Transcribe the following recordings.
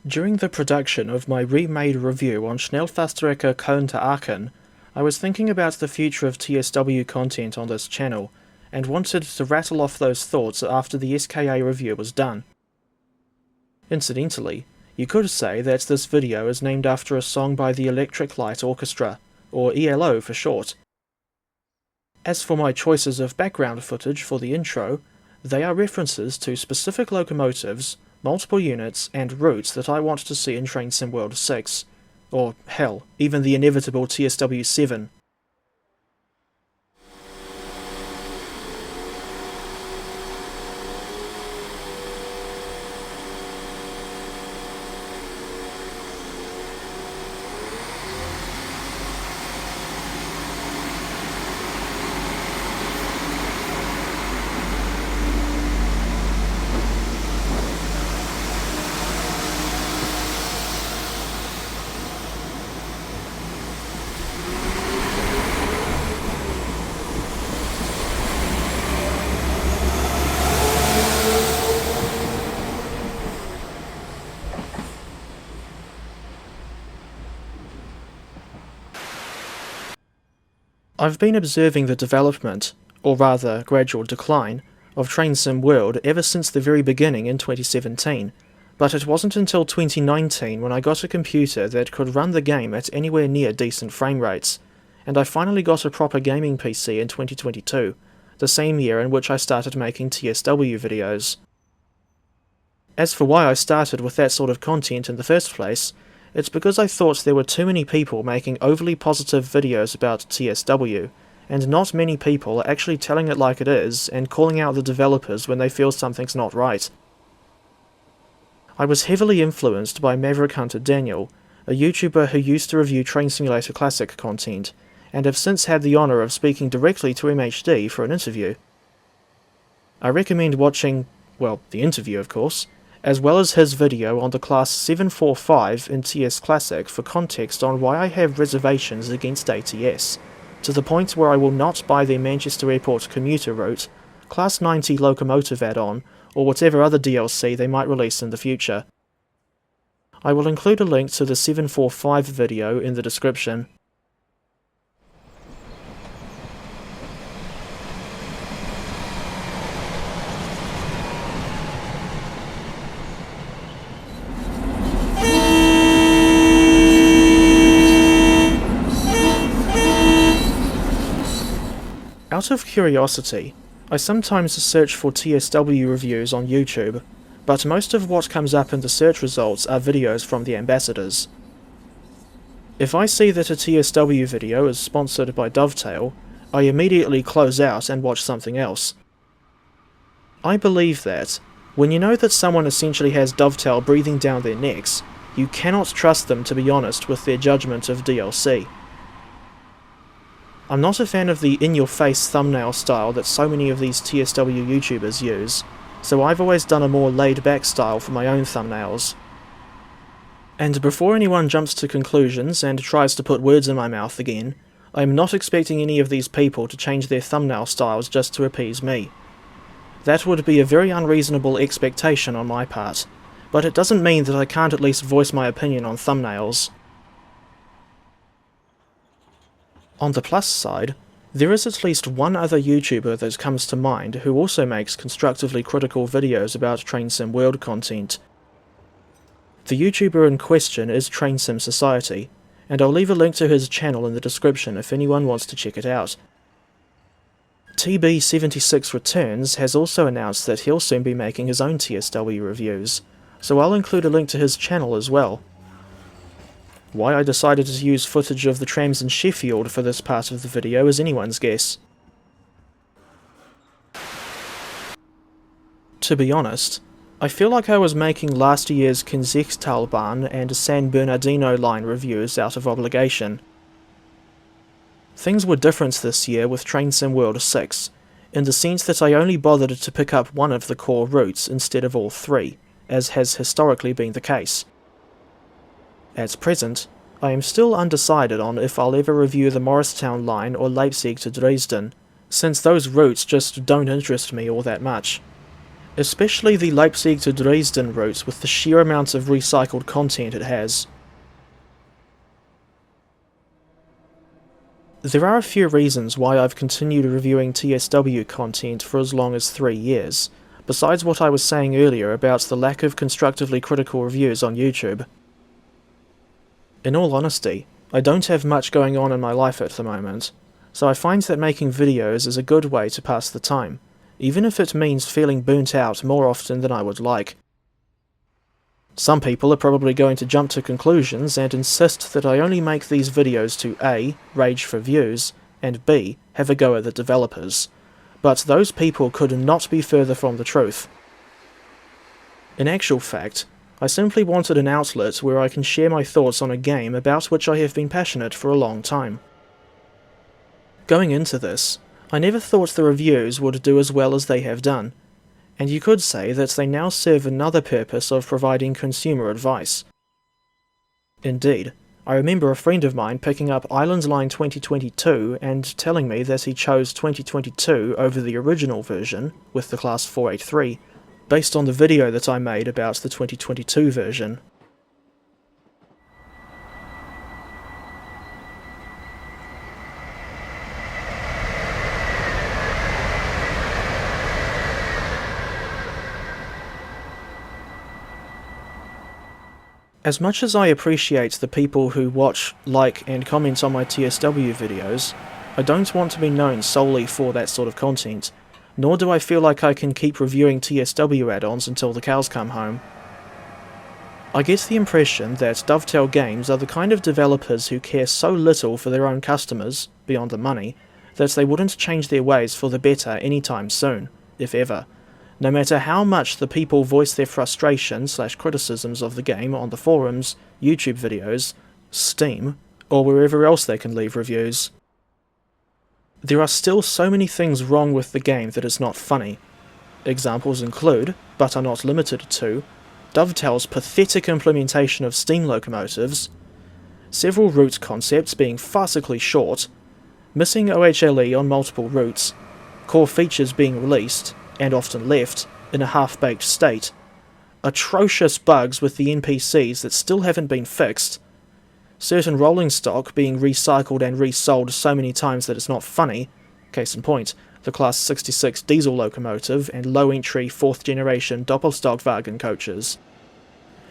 During the production of my remade review on Schnellfahrstrecke Köln to Aachen, I was thinking about the future of TSW content on this channel, and wanted to rattle off those thoughts after the SKA review was done. Incidentally, you could say that this video is named after a song by the Electric Light Orchestra, or ELO for short. As for my choices of background footage for the intro, they are references to specific locomotives, multiple units, and routes that I want to see in Train Sim World 6, or hell, even the inevitable TSW 7. I've been observing the development, or rather gradual decline, of Train Sim World ever since the very beginning in 2017, but it wasn't until 2019 when I got a computer that could run the game at anywhere near decent frame rates, and I finally got a proper gaming PC in 2022, the same year in which I started making TSW videos. As for why I started with that sort of content in the first place, it's because I thought there were too many people making overly positive videos about TSW, and not many people are actually telling it like it is and calling out the developers when they feel something's not right. I was heavily influenced by Maverick Hunter Daniel, a YouTuber who used to review Train Simulator Classic content, and have since had the honour of speaking directly to MHD for an interview. I recommend watching, well, the interview of course, as well as his video on the Class 745 in TS Classic for context on why I have reservations against ATS, to the point where I will not buy their Manchester Airport commuter route, Class 90 locomotive add-on, or whatever other DLC they might release in the future. I will include a link to the 745 video in the description. Out of curiosity, I sometimes search for TSW reviews on YouTube, but most of what comes up in the search results are videos from the ambassadors. If I see that a TSW video is sponsored by Dovetail, I immediately close out and watch something else. I believe that, when you know that someone essentially has Dovetail breathing down their necks, you cannot trust them to be honest with their judgment of DLC. I'm not a fan of the in-your-face thumbnail style that so many of these TSW YouTubers use, so I've always done a more laid-back style for my own thumbnails. And before anyone jumps to conclusions and tries to put words in my mouth again, I am not expecting any of these people to change their thumbnail styles just to appease me. That would be a very unreasonable expectation on my part, but it doesn't mean that I can't at least voice my opinion on thumbnails. On the plus side, there is at least one other YouTuber that comes to mind who also makes constructively critical videos about Train Sim World content. The YouTuber in question is Train Sim Society, and I'll leave a link to his channel in the description if anyone wants to check it out. TB76 Returns has also announced that he'll soon be making his own TSW reviews, so I'll include a link to his channel as well. Why I decided to use footage of the trams in Sheffield for this part of the video is anyone's guess. To be honest, I feel like I was making last year's Kinzigtalbahn and San Bernardino line reviews out of obligation. Things were different this year with Train Sim World 6, in the sense that I only bothered to pick up one of the core routes instead of all three, as has historically been the case. At present, I am still undecided on if I'll ever review the Morristown line or Leipzig to Dresden, since those routes just don't interest me all that much. especially the Leipzig to Dresden route with the sheer amount of recycled content it has. There are a few reasons why I've continued reviewing TSW content for as long as 3 years, besides what I was saying earlier about the lack of constructively critical reviews on YouTube. In all honesty, I don't have much going on in my life at the moment, so I find that making videos is a good way to pass the time, even if it means feeling burnt out more often than I would like. Some people are probably going to jump to conclusions and insist that I only make these videos to A. rage for views, and B. have a go at the developers, but those people could not be further from the truth. In actual fact, I simply wanted an outlet where I can share my thoughts on a game about which I have been passionate for a long time. Going into this, I never thought the reviews would do as well as they have done, and you could say that they now serve another purpose of providing consumer advice. Indeed, I remember a friend of mine picking up Island Line 2022 and telling me that he chose 2022 over the original version, with the class 483, based on the video that I made about the 2022 version. As much as I appreciate the people who watch, like, and comment on my TSW videos, I don't want to be known solely for that sort of content, nor do I feel like I can keep reviewing TSW add-ons until the cows come home. I get the impression that Dovetail Games are the kind of developers who care so little for their own customers, beyond the money, that they wouldn't change their ways for the better anytime soon, if ever. No matter how much the people voice their frustration/criticisms of the game on the forums, YouTube videos, Steam, or wherever else they can leave reviews. There are still so many things wrong with the game that it's not funny. Examples include, but are not limited to, Dovetail's pathetic implementation of steam locomotives, several route concepts being farcically short, missing OHLE on multiple routes, core features being released, and often left, in a half-baked state, atrocious bugs with the NPCs that still haven't been fixed, certain rolling stock being recycled and resold so many times that it's not funny, case in point, the Class 66 diesel locomotive and low-entry 4th generation Doppelstockwagen coaches,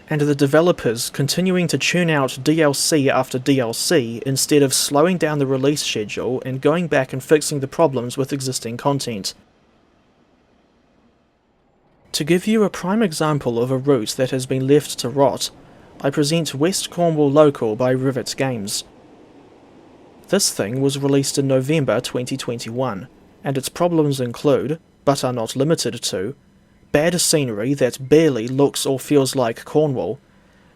and the developers continuing to churn out DLC after DLC instead of slowing down the release schedule and going back and fixing the problems with existing content. To give you a prime example of a route that has been left to rot, I present West Cornwall Local by Rivet Games. This thing was released in November 2021, and its problems include, but are not limited to, bad scenery that barely looks or feels like Cornwall,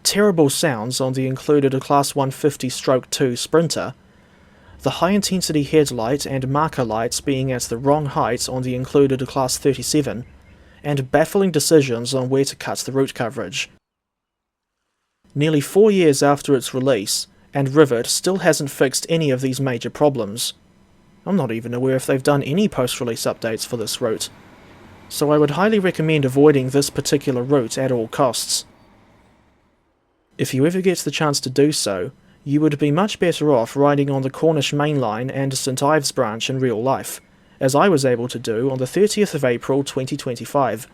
terrible sounds on the included Class 150/2 Sprinter, the high-intensity headlight and marker lights being at the wrong height on the included Class 37, and baffling decisions on where to cut the route coverage. Nearly 4 years after its release, and Rivet still hasn't fixed any of these major problems. I'm not even aware if they've done any post-release updates for this route, so I would highly recommend avoiding this particular route at all costs. If you ever get the chance to do so, you would be much better off riding on the Cornish Main Line and St Ives branch in real life, as I was able to do on the 30th of April 2025.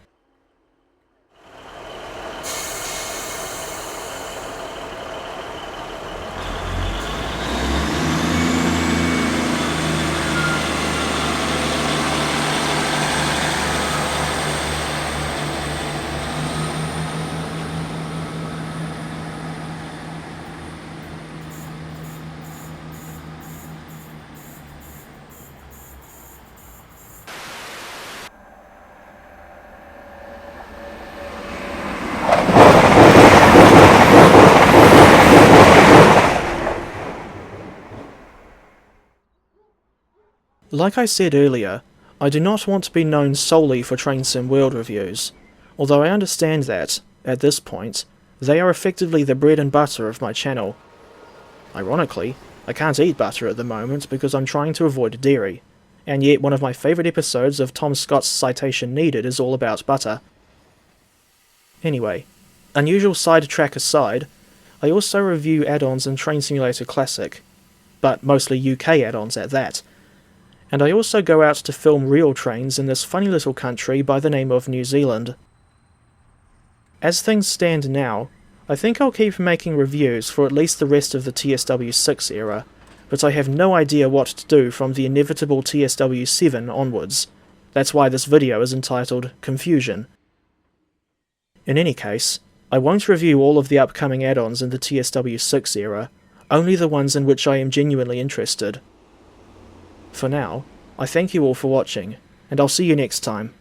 Like I said earlier, I do not want to be known solely for Train Sim World reviews, although I understand that, at this point, they are effectively the bread and butter of my channel. Ironically, I can't eat butter at the moment because I'm trying to avoid dairy, and yet one of my favourite episodes of Tom Scott's Citation Needed is all about butter. Anyway, unusual sidetrack aside, I also review add-ons in Train Simulator Classic, but mostly UK add-ons at that, and I also go out to film real trains in this funny little country by the name of New Zealand. As things stand now, I think I'll keep making reviews for at least the rest of the TSW6 era, but I have no idea what to do from the inevitable TSW7 onwards. That's why this video is entitled Confusion. In any case, I won't review all of the upcoming add-ons in the TSW6 era, only the ones in which I am genuinely interested. For now, I thank you all for watching, and I'll see you next time.